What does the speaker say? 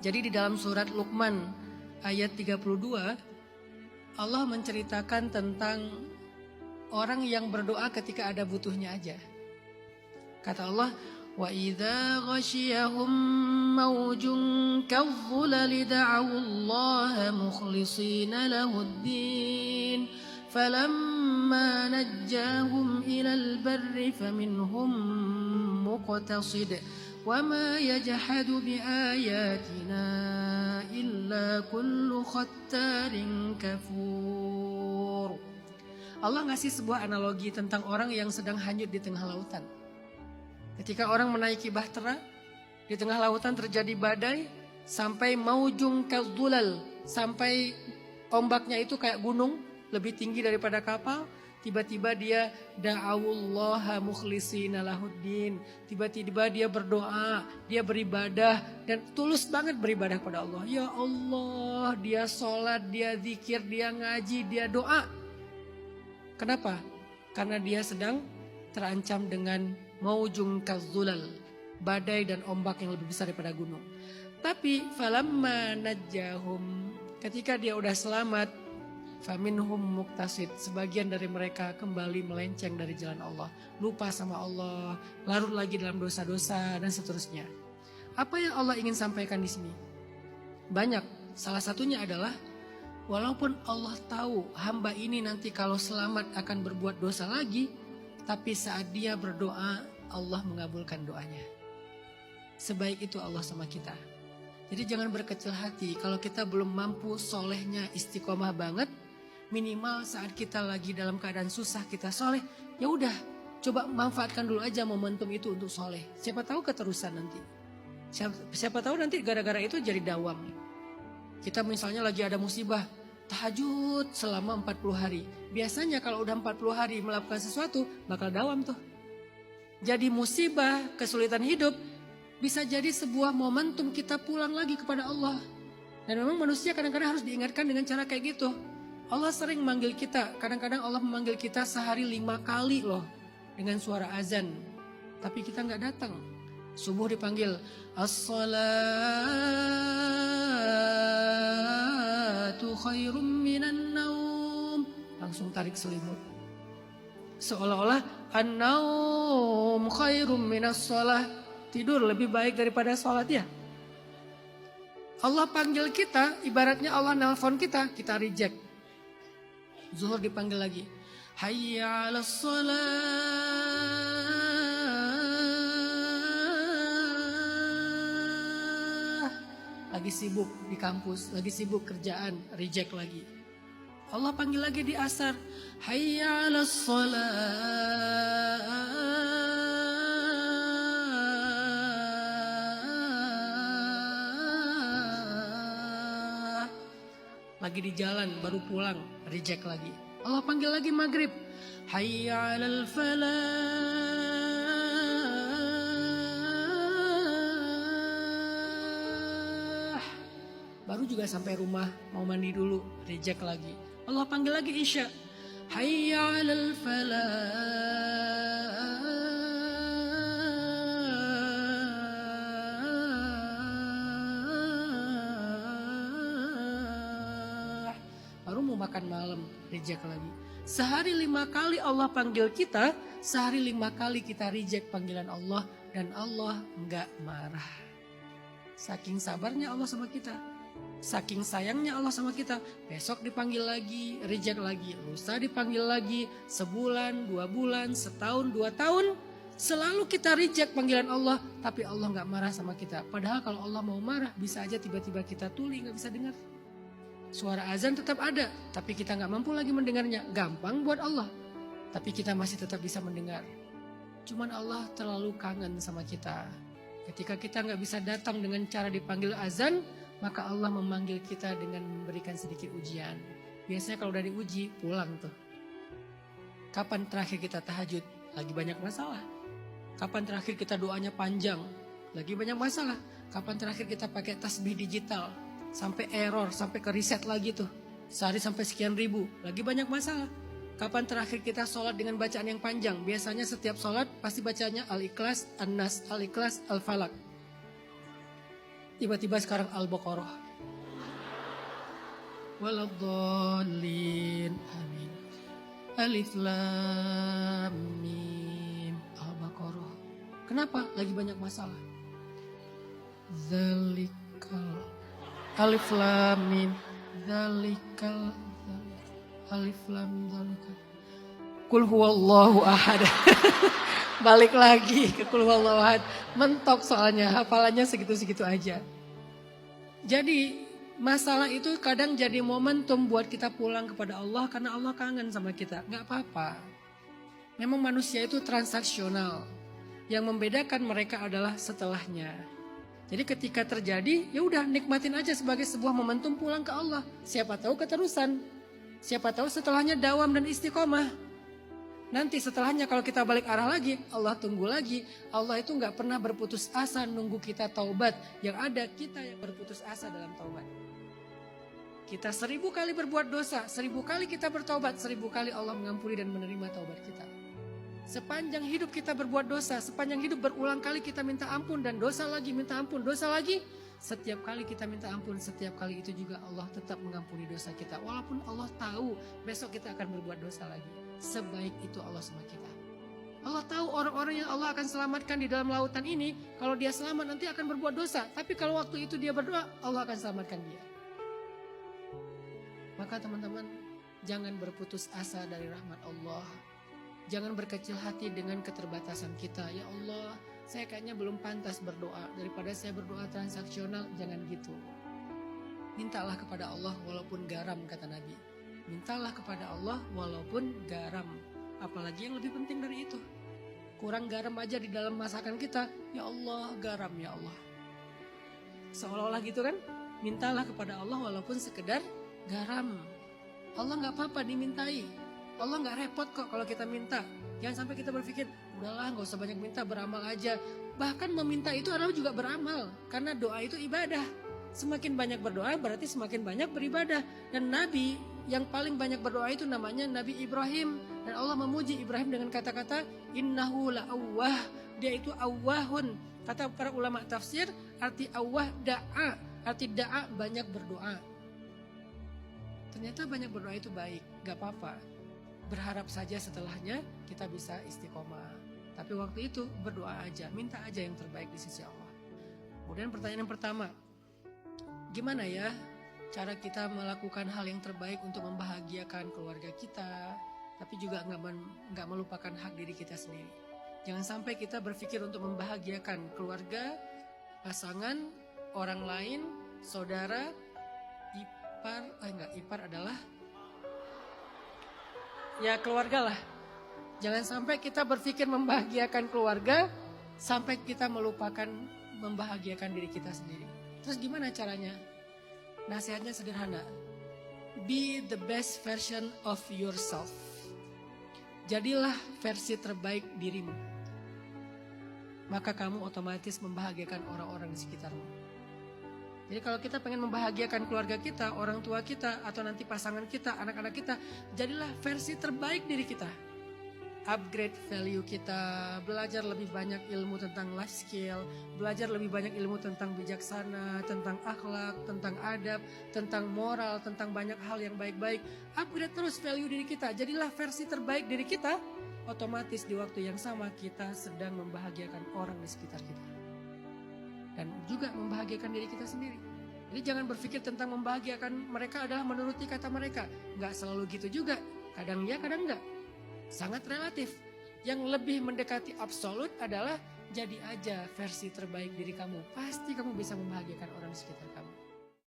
Jadi di dalam surat Luqman ayat 32 Allah menceritakan tentang orang yang berdoa ketika ada butuhnya aja. Kata Allah, wa idza ghashiyahum mawjun kadh-dhulali da'u Allah mukhlishina lahud-din falamma najjahum ilal barri faminhum muqtasid wa ma yajhadu biayatina illa kullu khattarin kafur. Allah ngasih sebuah analogi tentang orang yang sedang hanyut di tengah lautan. Ketika orang menaiki bahtera, di tengah lautan terjadi badai, sampai maujung kadhulal, sampai ombaknya itu kayak gunung, lebih tinggi daripada kapal. Tiba-tiba dia da'awullaha mukhlishina lahuddin. Tiba-tiba dia berdoa, dia beribadah, dan tulus banget beribadah kepada Allah. Ya Allah, dia sholat, dia zikir, dia ngaji, dia doa. Kenapa? Karena dia sedang terancam dengan maujung kadhulal, badai dan ombak yang lebih besar daripada gunung. Tapi falamma najjahum, ketika dia udah selamat, faminhum muqtasid, sebagian dari mereka kembali melenceng dari jalan Allah, lupa sama Allah, larut lagi dalam dosa-dosa dan seterusnya. Apa yang Allah ingin sampaikan di sini? Banyak. Salah satunya adalah walaupun Allah tahu hamba ini nanti kalau selamat akan berbuat dosa lagi, tapi saat dia berdoa, Allah mengabulkan doanya. Sebaik itu Allah sama kita. Jadi jangan berkecil hati kalau kita belum mampu solehnya istiqomah banget. Minimal saat kita lagi dalam keadaan susah kita soleh, ya udah coba manfaatkan dulu aja momentum itu untuk soleh. Siapa tahu keterusan nanti. Siapa tahu nanti gara-gara itu jadi dawam. Kita misalnya lagi ada musibah, tahajud selama 40 hari. Biasanya kalau udah 40 hari melakukan sesuatu, bakal dawam tuh. Jadi musibah, kesulitan hidup, bisa jadi sebuah momentum kita pulang lagi kepada Allah. Dan memang manusia kadang-kadang harus diingatkan dengan cara kayak gitu. Allah sering memanggil kita, kadang-kadang Allah memanggil kita sehari 5 kali loh. Dengan suara azan. Tapi kita gak datang. Subuh dipanggil, as-salatu khairum minan naum. Langsung tarik selimut. Seolah-olah an-naum khairum minas shalah. Tidur lebih baik daripada sholat ya. Allah panggil kita, ibaratnya Allah nelpon kita, kita reject. Zuhur dipanggil lagi. Hayya 'alas shalah. Lagi sibuk di kampus, lagi sibuk kerjaan, reject lagi. Allah panggil lagi di asar. Hayya 'alas shalah. Lagi di jalan baru pulang, reject lagi. Allah panggil lagi maghrib. Hayya 'alal falah. Baru juga sampai rumah, mau mandi dulu, reject lagi. Allah panggil lagi isya. Hayya 'alal falah. Baru mau makan malam, reject lagi. Sehari 5 kali Allah panggil kita, sehari 5 kali kita reject panggilan Allah, dan Allah enggak marah. Saking sabarnya Allah sama kita, saking sayangnya Allah sama kita. Besok dipanggil lagi, reject lagi. Lusa dipanggil lagi, sebulan, 2 bulan, setahun, 2 tahun. Selalu kita reject panggilan Allah, tapi Allah enggak marah sama kita. Padahal kalau Allah mau marah, bisa aja tiba-tiba kita tuli, enggak bisa dengar. Suara azan tetap ada, tapi kita gak mampu lagi mendengarnya. Gampang buat Allah, tapi kita masih tetap bisa mendengar. Cuman Allah terlalu kangen sama kita. Ketika kita gak bisa datang dengan cara dipanggil azan, maka Allah memanggil kita dengan memberikan sedikit ujian. Biasanya kalau udah diuji, pulang tuh. Kapan terakhir kita tahajud? Lagi banyak masalah. Kapan terakhir kita doanya panjang? Lagi banyak masalah. Kapan terakhir kita pakai tasbih digital? Sampai error, sampai ke reset lagi tuh. Sehari sampai sekian ribu, lagi banyak masalah. Kapan terakhir kita sholat dengan bacaan yang panjang? Biasanya setiap sholat pasti bacanya Al-Ikhlas, An-Nas, Al-Ikhlas, Al-Falak. Tiba-tiba sekarang Al-Baqarah. Waladhdallin. Amin. Alif Lam Mim. Al-Baqarah. Kenapa? Lagi banyak masalah. Zalikal. Alif Lam Mim. Zalikal. Alif Lam Mim. Zalikal. Qul huwallahu ahad. Balik lagi ke qul huwallahu ahad. Mentok soalnya, hafalannya segitu-segitu aja. Jadi masalah itu kadang jadi momentum buat kita pulang kepada Allah karena Allah kangen sama kita. Gak apa-apa. Memang manusia itu transaksional. Yang membedakan mereka adalah setelahnya. Jadi ketika terjadi, ya udah nikmatin aja sebagai sebuah momentum pulang ke Allah. Siapa tahu keterusan. Siapa tahu setelahnya dawam dan istiqomah. Nanti setelahnya kalau kita balik arah lagi, Allah tunggu lagi. Allah itu gak pernah berputus asa nunggu kita taubat. Yang ada kita yang berputus asa dalam taubat. Kita 1000 kali berbuat dosa, 1000 kali kita bertaubat, 1000 kali Allah mengampuni dan menerima taubat kita. Sepanjang hidup kita berbuat dosa, sepanjang hidup berulang kali kita minta ampun dan dosa lagi, minta ampun, dosa lagi. Setiap kali kita minta ampun, setiap kali itu juga Allah tetap mengampuni dosa kita. Walaupun Allah tahu besok kita akan berbuat dosa lagi. Sebaik itu Allah sama kita. Allah tahu orang-orang yang Allah akan selamatkan di dalam lautan ini, kalau dia selamat nanti akan berbuat dosa. Tapi kalau waktu itu dia berdoa, Allah akan selamatkan dia. Maka teman-teman, jangan berputus asa dari rahmat Allah. Jangan berkecil hati dengan keterbatasan kita. Ya Allah, saya kayaknya belum pantas berdoa. Daripada saya berdoa transaksional, jangan gitu. Mintalah kepada Allah walaupun garam, kata Nabi. Mintalah kepada Allah walaupun garam. Apalagi yang lebih penting dari itu. Kurang garam aja di dalam masakan kita. Ya Allah, garam ya Allah. Seolah-olah gitu kan. Mintalah kepada Allah walaupun sekedar garam. Allah gak apa-apa dimintai. Allah gak repot kok kalau kita minta. Jangan sampai kita berpikir, udahlah gak usah banyak minta, beramal aja. Bahkan meminta itu adalah juga beramal. Karena doa itu ibadah. Semakin banyak berdoa berarti semakin banyak beribadah. Dan Nabi yang paling banyak berdoa itu namanya Nabi Ibrahim. Dan Allah memuji Ibrahim dengan kata-kata innahu la'awwah. Dia itu awwahun. Kata para ulama tafsir, arti awwah da'a. Arti da'a banyak berdoa. Ternyata banyak berdoa itu baik, gak apa-apa. Berharap saja setelahnya kita bisa istiqomah. Tapi waktu itu berdoa aja, minta aja yang terbaik di sisi Allah. Kemudian pertanyaan yang pertama, gimana ya cara kita melakukan hal yang terbaik untuk membahagiakan keluarga kita, tapi juga nggak melupakan hak diri kita sendiri. Jangan sampai kita berpikir untuk membahagiakan keluarga, pasangan, orang lain, saudara, ipar adalah ya keluarga lah. Jangan sampai kita berpikir membahagiakan keluarga sampai kita melupakan membahagiakan diri kita sendiri. Terus gimana caranya? Nasihatnya sederhana. Be the best version of yourself. Jadilah versi terbaik dirimu. Maka kamu otomatis membahagiakan orang-orang di sekitarmu. Jadi kalau kita pengen membahagiakan keluarga kita, orang tua kita, atau nanti pasangan kita, anak-anak kita, jadilah versi terbaik diri kita. Upgrade value kita, belajar lebih banyak ilmu tentang life skill, belajar lebih banyak ilmu tentang bijaksana, tentang akhlak, tentang adab, tentang moral, tentang banyak hal yang baik-baik. Upgrade terus value diri kita, jadilah versi terbaik diri kita, otomatis di waktu yang sama kita sedang membahagiakan orang di sekitar kita. Dan juga membahagiakan diri kita sendiri. Jadi jangan berpikir tentang membahagiakan mereka adalah menuruti kata mereka. Nggak selalu gitu juga. Kadang ya, kadang enggak. Sangat relatif. Yang lebih mendekati absolut adalah jadi aja versi terbaik diri kamu. Pasti kamu bisa membahagiakan orang di sekitar kamu.